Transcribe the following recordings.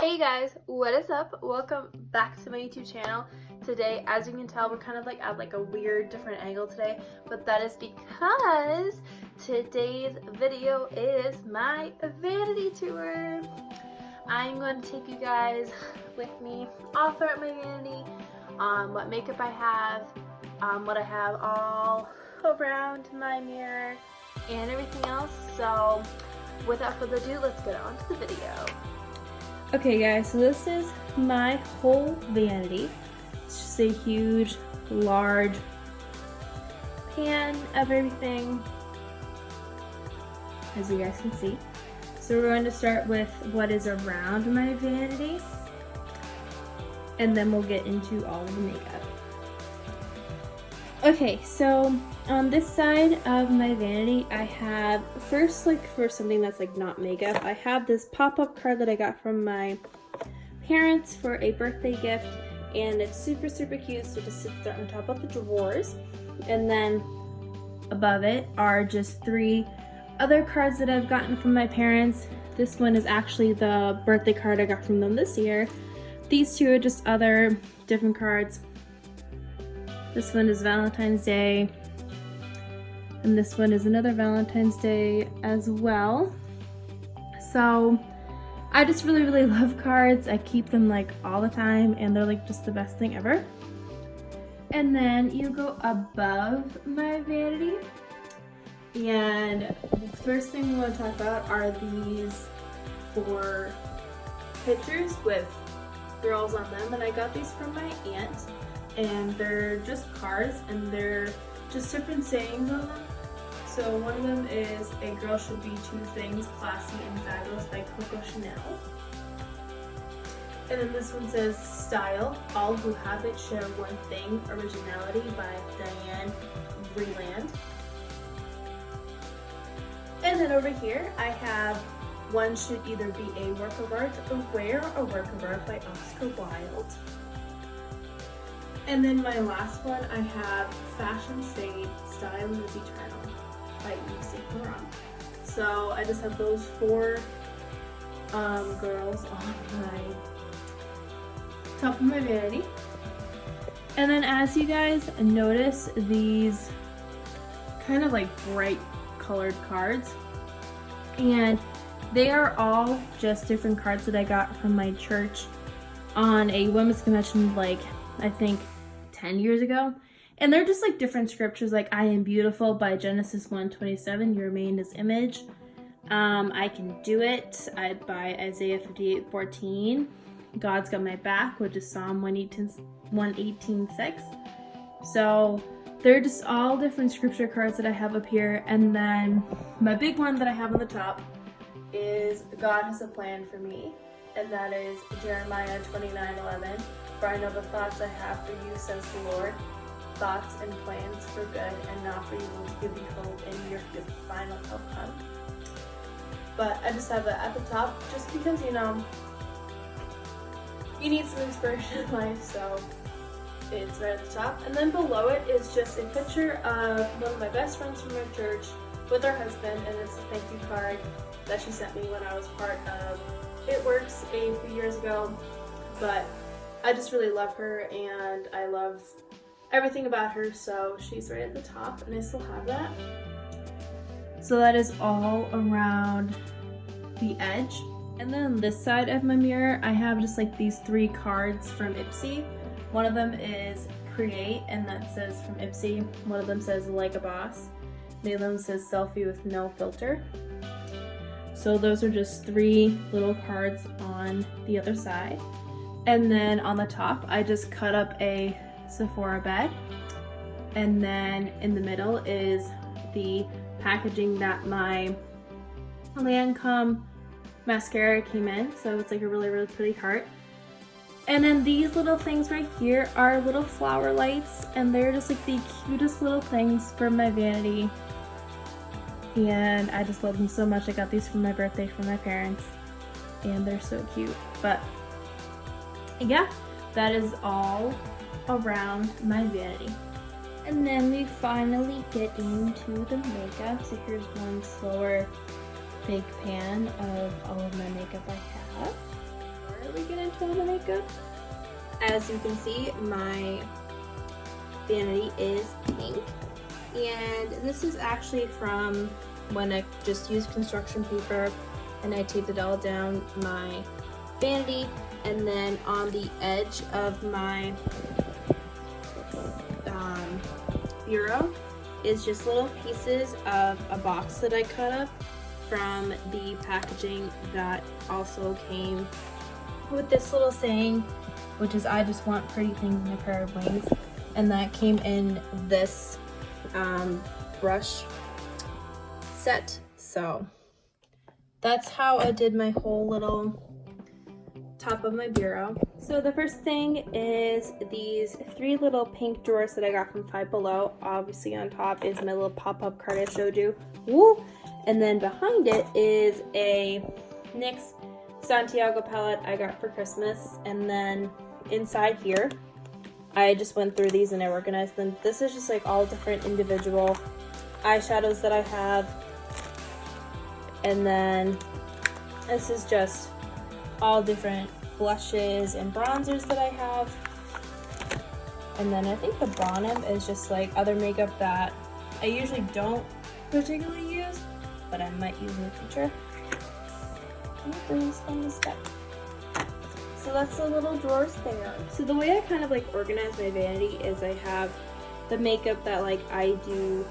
Hey guys, what is up? Welcome back to my YouTube channel. Today, as you can tell, we're kind of like at like a weird different angle today, but that is because today's video is my vanity tour. I'm going to take you guys with me all throughout my vanity, what makeup I have, what I have all around my mirror, and everything else. So without further ado, let's get on to the video. Okay guys, so this is my whole vanity. It's just a huge, large pan of everything, as you guys can see. So we're going to start with what is around my vanity, and then we'll get into all of the makeup. Okay, so on this side of my vanity, I have, first, like for something that's like not makeup, I have this pop-up card that I got from my parents for a birthday gift, and it's super cute, so it just sits there on top of the drawers. And then above it are just 3 other cards that I've gotten from my parents. This one is actually the birthday card I got from them this year. These 2 are just other different cards. This one is Valentine's Day, and this one is another Valentine's Day as well. So I just really love cards. I keep them like all the time, and they're like just the best thing ever. And then you go above my vanity, and the first thing we want to talk about are these 4 pictures with girls on them, and I got these from my aunt. And they're just cards, and they're just different sayings on them. So one of them is, "A girl should be 2 things, classy and fabulous," by Coco Chanel. And then this one says, "Style, all who have it share one thing, originality," by Diane Vreeland. And then over here I have, "One should either be a work of art or wear a work of art," by Oscar Wilde. And then my last one, I have, "Fashion's fade, style is eternal," by Yves Saint Laurent. So I just have those 4 girls on my top of my vanity. And then as you guys notice, these kind of like bright colored cards, and they are all just different cards that I got from my church on a women's convention, like I think 10 years ago. And they're just like different scriptures, like "I am beautiful," by Genesis 1:27, "You remain in his image." "I can do it," by Isaiah 58:14. "God's got my back," which is Psalm 118:6. So they're just all different scripture cards that I have up here. And then my big one that I have on the top is "God has a plan for me," and that is Jeremiah 29:11. "For I know the thoughts I have for you, says the Lord, thoughts and plans for good and not for evil, to give you hope and your final outcome." But I just have it at the top just because, you know, you need some inspiration in life, so it's right at the top. And then below it is just a picture of one of my best friends from our church with her husband, and it's a thank you card that she sent me when I was part of It Works a few years ago. But I just really love her, and I love everything about her, so she's right at the top, and I still have that. So that is all around the edge. And then on this side of my mirror, I have just like these 3 cards from Ipsy. One of them is "Create," and that says from Ipsy. One of them says "Like a Boss." The other one says "Selfie with no filter." So those are just 3 little cards on the other side. And then on the top, I just cut up a Sephora bed. And then in the middle is the packaging that my Lancome mascara came in. So it's like a really pretty heart. And then these little things right here are little flower lights, and they're just like the cutest little things from my vanity. And I just love them so much. I got these for my birthday from my parents, and they're so cute. But yeah, that is all around my vanity. And then we finally get into the makeup. So here's one slower big pan of all of my makeup I have. Before we to all the makeup. As you can see, my vanity is pink, and this is actually from when I just used construction paper and I taped it all down my vanity, and then on the edge of my bureau is just little pieces of a box that I cut up from the packaging that also came with this little saying, which is "I just want pretty things in a pair of wings," and that came in this brush set. So that's how I did my whole little top of my bureau. So the first thing is these 3 little pink drawers that I got from Five Below. Obviously on top is my little pop-up card I showed you. Woo! And then behind it is a NYX Santiago palette I got for Christmas. And then inside here, I just went through these and I organized them. This is just like all different individual eyeshadows that I have. And then this is just all different blushes and bronzers that I have. And then I think the bottom is just like other makeup that I usually don't particularly use, but I might use in the future. So that's the little drawers there. So the way I kind of like organize my vanity is I have the makeup that like I do,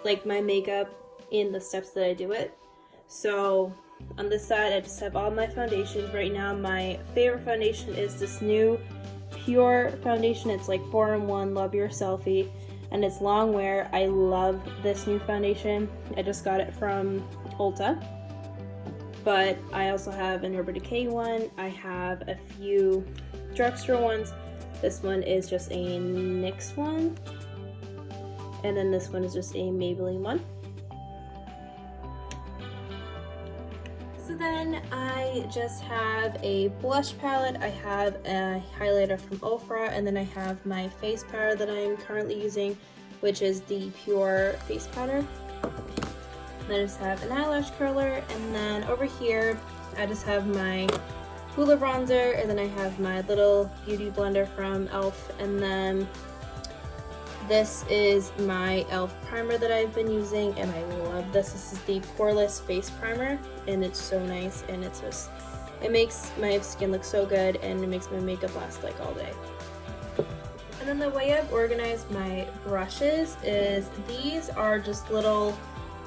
like my makeup in the steps that I do it. So on this side, I just have all my foundations. Right now, my favorite foundation is this new Pure foundation. It's like 4-in-1 Love Your Selfie, and it's long wear. I love this new foundation. I just got it from Ulta, but I also have an Urban Decay one. I have a few drugstore ones. This one is just a NYX one, and then this one is just a Maybelline one. So then I just have a blush palette, I have a highlighter from Ofra, and then I have my face powder that I'm currently using, which is the Pure face powder. Then I just have an eyelash curler, and then over here I just have my Hoola bronzer, and then I have my little beauty blender from e.l.f. And then this is my e.l.f. primer that I've been using, and I love this. This is the Poreless Face Primer, and it's so nice, and it's just, it makes my skin look so good, and it makes my makeup last like all day. And then the way I've organized my brushes is these are just little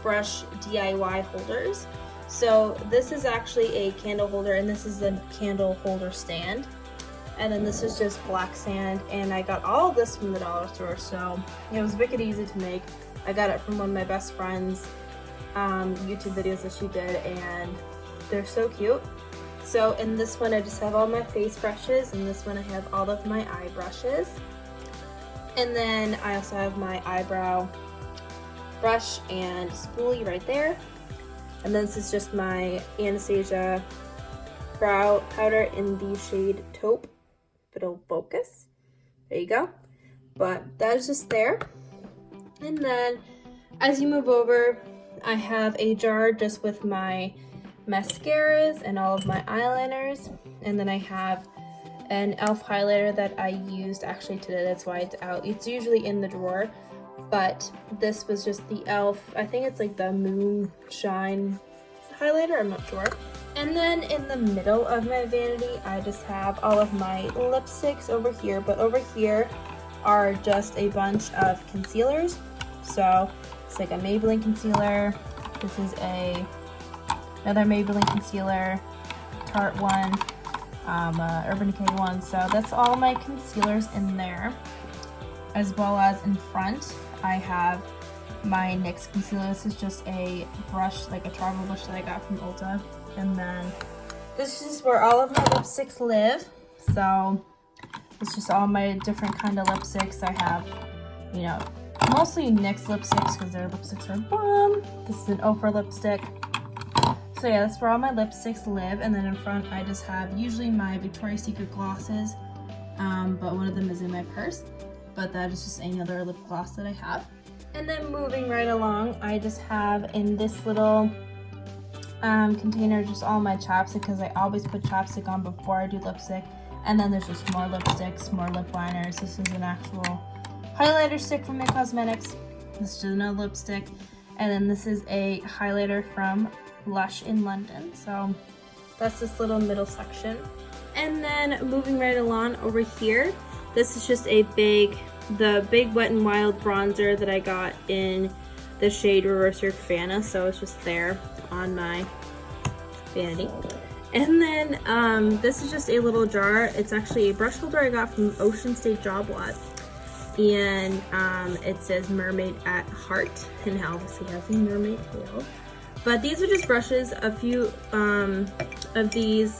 brush DIY holders. So this is actually a candle holder, and this is a candle holder stand. And then this is just black sand, and I got all of this from the dollar store, so it was wicked easy to make. I got it from one of my best friends' YouTube videos that she did, and they're so cute. So in this one I just have all my face brushes, and this one I have all of my eye brushes. And then I also have my eyebrow brush and spoolie right there. And then this is just my Anastasia brow powder in the shade Taupe. If it'll focus. There you go. But that is just there. And then as you move over, I have a jar just with my mascaras and all of my eyeliners. And then I have an e.l.f. highlighter that I used actually today. That's why it's out. It's usually in the drawer, but this was just the e.l.f. I think it's like the Moonshine highlighter. I'm not sure. And then in the middle of my vanity, I just have all of my lipsticks over here, but over here are just a bunch of concealers. So it's like a Maybelline concealer. This is another Maybelline concealer, Tarte one, Urban Decay one. So that's all my concealers in there. As well as in front, I have my NYX concealer. This is just a brush, like a travel brush that I got from Ulta. And then this is where all of my lipsticks live. So it's just all my different kind of lipsticks. I have, you know, mostly NYX lipsticks because their lipsticks are bomb. This is an Ofra lipstick. So yeah, that's where all my lipsticks live. And then in front, I just have usually my Victoria's Secret glosses, but one of them is in my purse. But that is just another lip gloss that I have. And then moving right along, I just have in this little container just all my chapstick because I always put chapstick on before I do lipstick. And then there's just more lipsticks, more lip liners. This is an actual highlighter stick from It Cosmetics. This is another lipstick. And then this is a highlighter from Lush in London. So that's this little middle section. And then moving right along over here, this is just the big Wet n Wild bronzer that I got in the shade Reverse Your Fana. So it's just there on my vanity. And then this is just a little jar. It's actually a brush holder I got from Ocean State Job Lot. And it says Mermaid at Heart, and obviously has a mermaid tail. But these are just brushes. A few of these,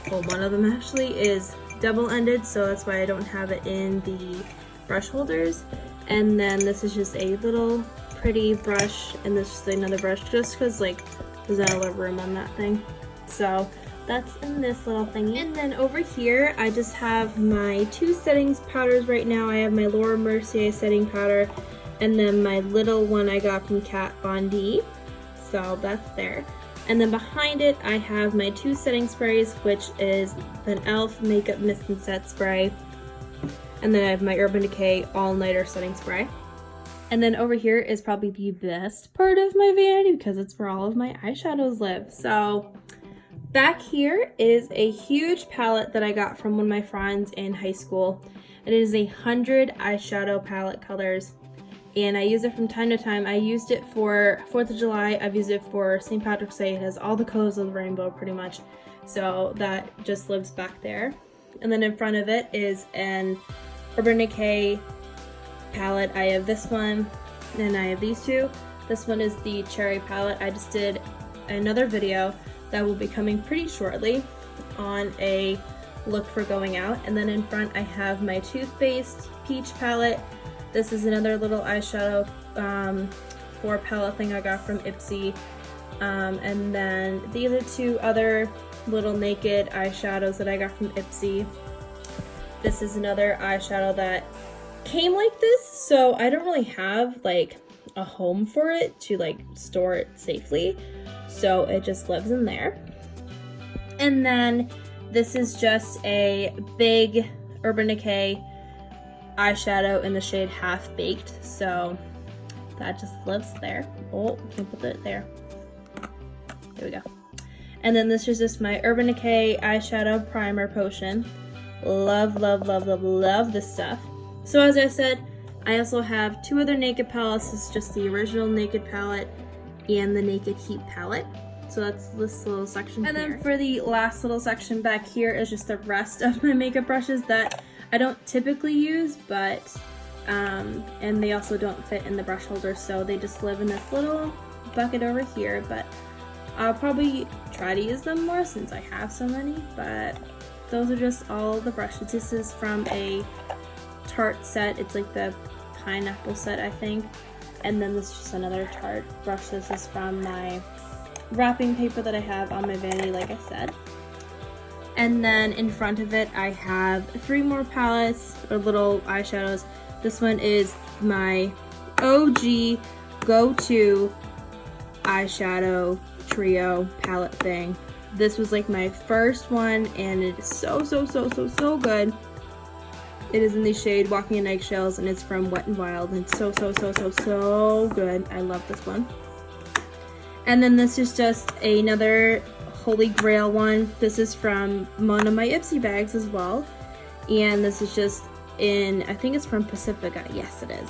well, one of them actually is double-ended, so that's why I don't have it in the brush holders. And then this is just a little pretty brush, and this is another brush, just because like there's not a lot of room on that thing. So that's in this little thingy. And then over here, I just have my two settings powders right now. I have my Laura Mercier setting powder, and then my little one I got from Kat Von D. So that's there. And then behind it, I have my two setting sprays, which is an e.l.f. Makeup Mist and Set Spray. And then I have my Urban Decay All Nighter Setting Spray. And then over here is probably the best part of my vanity because it's where all of my eyeshadows live. So back here is a huge palette that I got from one of my friends in high school. It is 100 eyeshadow palette colors. And I use it from time to time. I used it for 4th of July. I've used it for St. Patrick's Day. It has all the colors of the rainbow pretty much. So that just lives back there. And then in front of it is an Urban Decay palette. I have this one, and I have these two. This one is the Cherry palette. I just did another video that will be coming pretty shortly on a look for going out. And then in front I have my Too Faced Peach palette. This is another little eyeshadow 4 palette thing I got from Ipsy. And then these are two other little naked eyeshadows that I got from Ipsy. This is another eyeshadow that came like this, so I don't really have like a home for it to like store it safely. So it just lives in there. And then this is just a big Urban Decay eyeshadow in the shade Half Baked, so that just lives there. Oh, can't put it there. There we go. And then this is just my Urban Decay eyeshadow primer potion. Love, love, love, love, love this stuff. So as I said, I also have two other Naked palettes. This is just the original Naked palette and the Naked Heat palette. So that's this little section here. And then for the last little section back here is just the rest of my makeup brushes that I don't typically use, but and they also don't fit in the brush holder, so they just live in this little bucket over here. But I'll probably try to use them more since I have so many. But those are just all the brushes. This is from a Tarte set. It's like the pineapple set, I think. And then this is just another Tarte brush. This is from my wrapping paper that I have on my vanity, like I said. And then in front of it, I have 3 more palettes or little eyeshadows. This one is my OG go-to eyeshadow trio palette thing. This was like my first one, and it is so, so, so, so, so good. It is in the shade Walking in Eggshells, and it's from Wet n Wild, and it's so, so, so, so, so good. I love this one. And then this is just another Holy Grail one. This is from one of my Ipsy bags as well. And this is just in, I think it's from Pacifica. Yes, it is.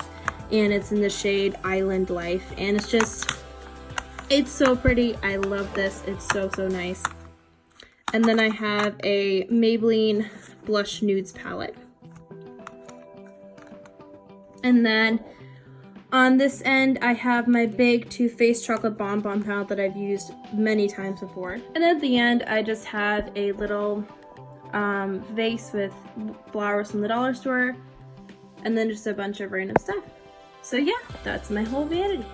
And it's in the shade Island Life. And it's just, it's so pretty. I love this. It's so, so nice. And then I have a Maybelline Blush Nudes palette. And then on this end, I have my big Too Faced Chocolate Bonbon palette that I've used many times before. And at the end, I just have a little vase with flowers from the dollar store, and then just a bunch of random stuff. So yeah, that's my whole vanity.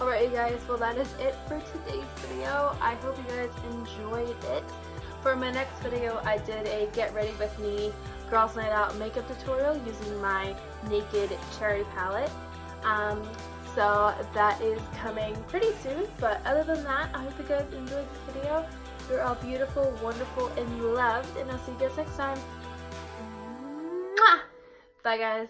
Alright you guys, well that is it for today's video. I hope you guys enjoyed it. For my next video, I did a Get Ready With Me Girls Night Out makeup tutorial using my Naked Cherry palette. So that is coming pretty soon. But other than that, I hope you guys enjoyed this video. You're all beautiful, wonderful, and loved. And I'll see you guys next time. Mwah! Bye, guys.